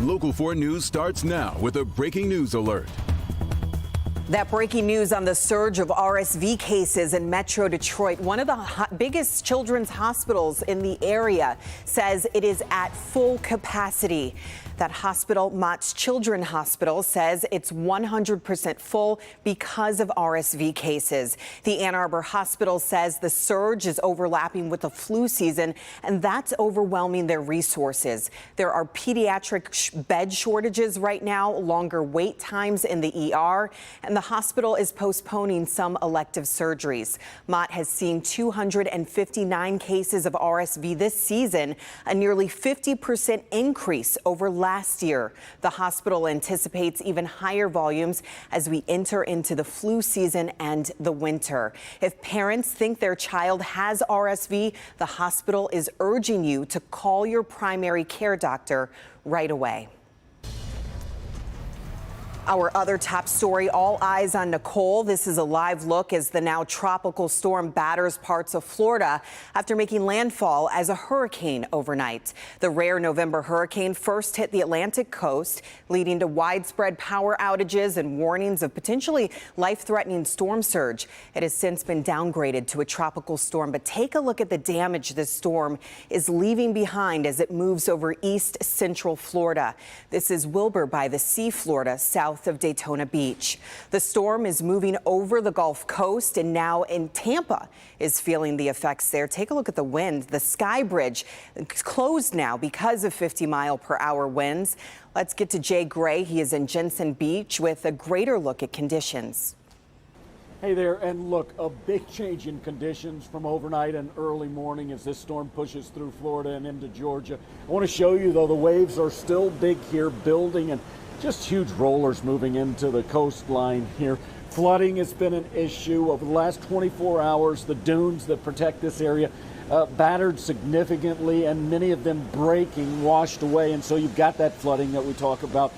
Local 4 News starts now with a breaking news alert. That breaking news on the surge of RSV cases in Metro Detroit. One of the biggest children's hospitals in the area says it is at full capacity. That hospital, Mott's Children's Hospital, says it's 100% full because of RSV cases. The Ann Arbor Hospital says the surge is overlapping with the flu season, and that's overwhelming their resources. There are pediatric bed shortages right now, longer wait times in the ER, and the hospital is postponing some elective surgeries. Mott has seen 259 cases of RSV this season, a nearly 50% increase over last year. The hospital anticipates even higher volumes as we enter into the flu season and the winter. If parents think their child has RSV, the hospital is urging you to call your primary care doctor right away. Our other top story, all eyes on Nicole. This is a live look as the now tropical storm batters parts of Florida after making landfall as a hurricane overnight. The rare November hurricane first hit the Atlantic coast, leading to widespread power outages and warnings of potentially life-threatening storm surge. It has since been downgraded to a tropical storm, but take a look at the damage this storm is leaving behind as it moves over east central Florida. This is Wilbur by the Sea, Florida, south of Daytona Beach. The storm is moving over the Gulf Coast and now in Tampa is feeling the effects there. Take a look at the wind. The Sky Bridge is closed now because of 50-mile-per-hour winds. Let's get to Jay Gray. He is in Jensen Beach with a greater look at conditions. Hey there, and look, a big change in conditions from overnight and early morning as this storm pushes through Florida and into Georgia. I want to show you, though, the waves are still big here, building, and just huge rollers moving into the coastline here. Flooding has been an issue over the last 24 hours. The dunes that protect this area battered significantly, and many of them breaking, washed away. And so you've got that flooding that we talk about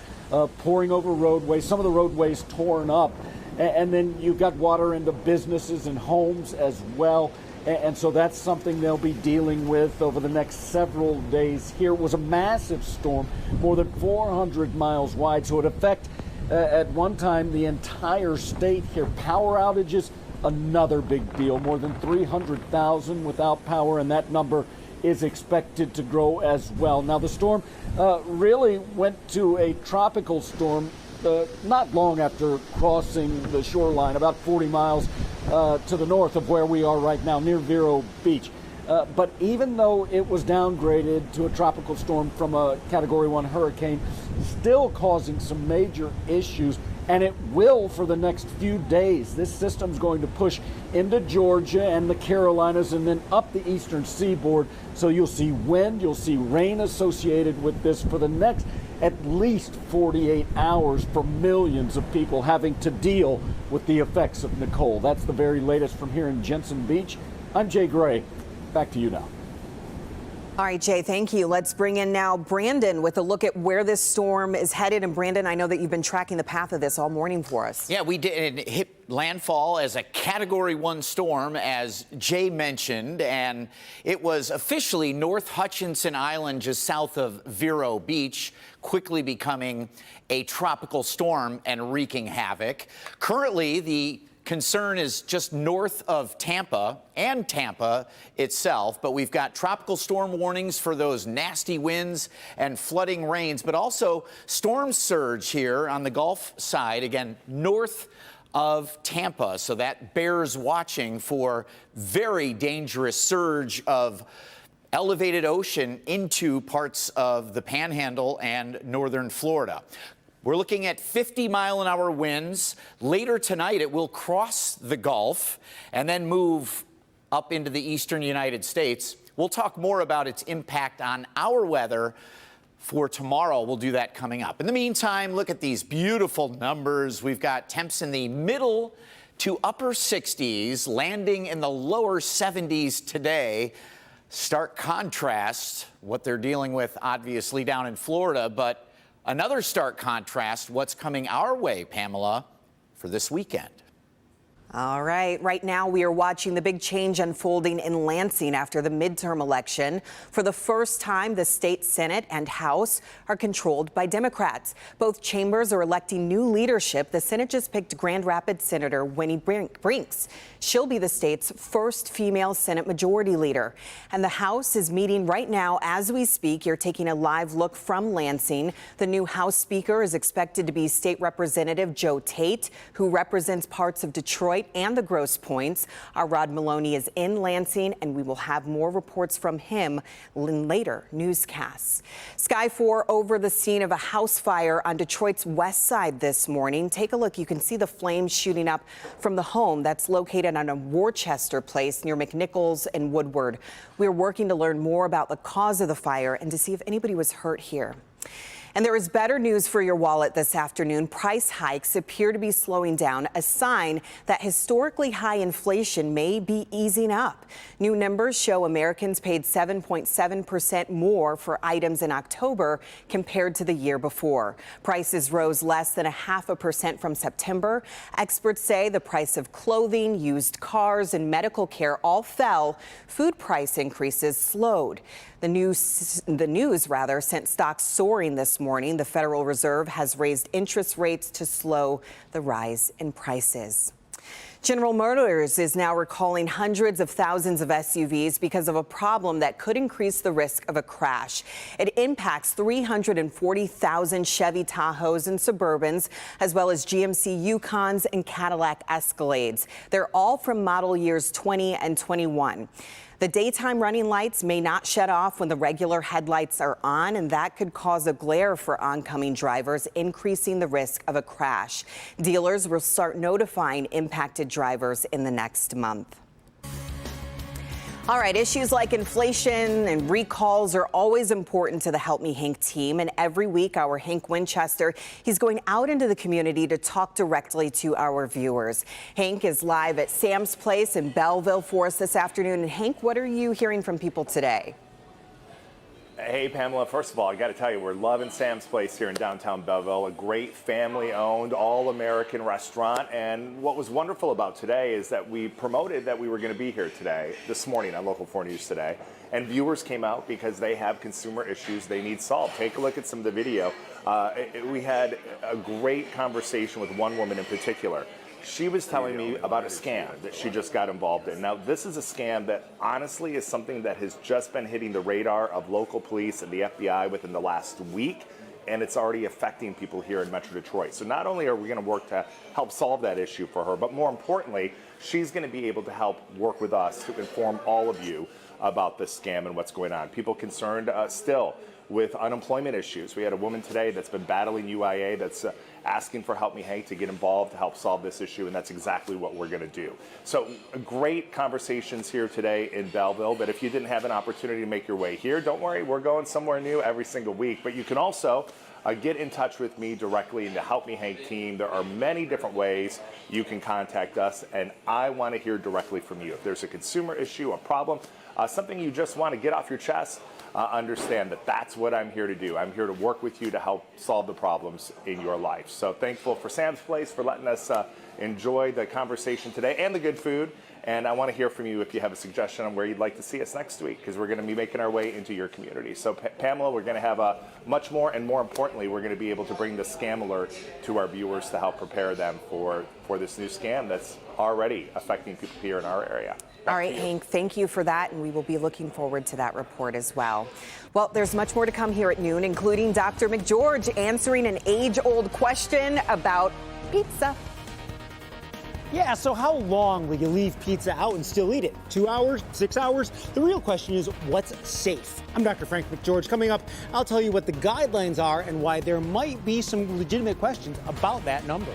pouring over roadways, some of the roadways torn up. And then you've got water into businesses and homes as well. And so that's something they'll be dealing with over the next several days here. It was a massive storm, more than 400 miles wide, so it affected at one time the entire state here. Power outages, another big deal, more than 300,000 without power, and that number is expected to grow as well. Now, the storm really went to a tropical storm not long after crossing the shoreline, about 40 miles to the north of where we are right now, near Vero Beach. But even though it was downgraded to a tropical storm from a Category 1 hurricane, still causing some major issues, and it will for the next few days. This system's going to push into Georgia and the Carolinas and then up the eastern seaboard. So you'll see wind, you'll see rain associated with this for the next at least 48 hours for millions of people having to deal with the effects of Nicole. That's the very latest from here in Jensen Beach. I'm Jay Gray. Back to you now. All right, Jay, thank you. Let's bring in now Brandon with a look at where this storm is headed. And Brandon, I know that you've been tracking the path of this all morning for us. Yeah, we did. It hit landfall as a Category 1 storm, as Jay mentioned, and it was officially North Hutchinson Island, just south of Vero Beach, quickly becoming a tropical storm and wreaking havoc. Currently, the concern is just north of Tampa and Tampa itself, but we've got tropical storm warnings for those nasty winds and flooding rains, but also storm surge here on the Gulf side, again, north of Tampa. So that bears watching for very dangerous surge of elevated ocean into parts of the Panhandle and northern Florida. We're looking at 50-mile-an-hour winds. Later tonight, it will cross the Gulf and then move up into the eastern United States. We'll talk more about its impact on our weather for tomorrow. We'll do that coming up. In the meantime, look at these beautiful numbers. We've got temps in the middle to upper 60s, landing in the lower 70s today. Stark contrast, what they're dealing with, obviously, down in Florida, but another stark contrast, what's coming our way, Pamela, for this weekend. All right. Right now, we are watching the big change unfolding in Lansing after the midterm election. For the first time, the state Senate and House are controlled by Democrats. Both chambers are electing new leadership. The Senate just picked Grand Rapids Senator Winnie Brinks. She'll be the state's first female Senate Majority Leader. And the House is meeting right now as we speak. You're taking a live look from Lansing. The new House Speaker is expected to be State Representative Joe Tate, who represents parts of Detroit and the Grosse Points. Our Rod Maloney is in Lansing, and we will have more reports from him in later newscasts. Sky 4 over the scene of a house fire on Detroit's west side this morning. Take a look. You can see the flames shooting up from the home that's located on a Worcester Place near McNichols and Woodward. We're working to learn more about the cause of the fire and to see if anybody was hurt here. And there is better news for your wallet this afternoon. Price hikes appear to be slowing down, a sign that historically high inflation may be easing up. New numbers show Americans paid 7.7% more for items in October compared to the year before. Prices rose less than 0.5% from September. Experts say the price of clothing, used cars, and medical care all fell. Food price increases slowed. The news sent stocks soaring this morning. The Federal Reserve has raised interest rates to slow the rise in prices. General Motors is now recalling hundreds of thousands of SUVs because of a problem that could increase the risk of a crash. It impacts 340,000 Chevy Tahoes and Suburbans, as well as GMC Yukons and Cadillac Escalades. They're all from model years 20 and 21. The daytime running lights may not shut off when the regular headlights are on, and that could cause a glare for oncoming drivers, increasing the risk of a crash. Dealers will start notifying impacted drivers in the next month. All right, issues like inflation and recalls are always important to the Help Me Hank team. And every week, our Hank Winchester, he's going out into the community to talk directly to our viewers. Hank is live at Sam's Place in Belleville for us this afternoon. And Hank, what are you hearing from people today? Hey, Pamela, first of all, I got to tell you, we're loving Sam's Place here in downtown Belleville, a great family-owned, all-American restaurant. And what was wonderful about today is that we promoted that we were going to be here today, this morning on Local 4 News Today. And viewers came out because they have consumer issues they need solved. Take a look at some of the video. We had a great conversation with one woman in particular. She was telling me about a scam that she just got involved in. Now, this is a scam that honestly is something that has just been hitting the radar of local police and the FBI within the last week, and it's already affecting people here in Metro Detroit. So not only are we going to work to help solve that issue for her, but more importantly, she's going to be able to help work with us to inform all of you about this scam and what's going on. People concerned still with unemployment issues. We had a woman today that's been battling UIA that's asking for Help Me Hank to get involved to help solve this issue, and that's exactly what we're going to do. So great conversations here today in Belleville, but if you didn't have an opportunity to make your way here, don't worry, we're going somewhere new every single week. But you can also get in touch with me directly in the Help Me Hank team. There are many different ways you can contact us, and I want to hear directly from you. If there's a consumer issue, a problem, something you just want to get off your chest, understand that that's what I'm here to do. I'm here to work with you to help solve the problems in your life. So thankful for Sam's Place for letting us enjoy the conversation today and the good food. And I want to hear from you if you have a suggestion on where you'd like to see us next week, because we're going to be making our way into your community. So Pamela, we're going to have much more, and more importantly, we're going to be able to bring the scam alert to our viewers to help prepare them for this new scam that's already affecting people here in our area. All right, Hank, thank you for that, and we will be looking forward to that report as well. Well, there's much more to come here at noon, including Dr. McGeorge answering an age-old question about pizza. Yeah, so how long will you leave pizza out and still eat it? 2 hours? 6 hours? The real question is, what's safe? I'm Dr. Frank McGeorge. Coming up, I'll tell you what the guidelines are and why there might be some legitimate questions about that number.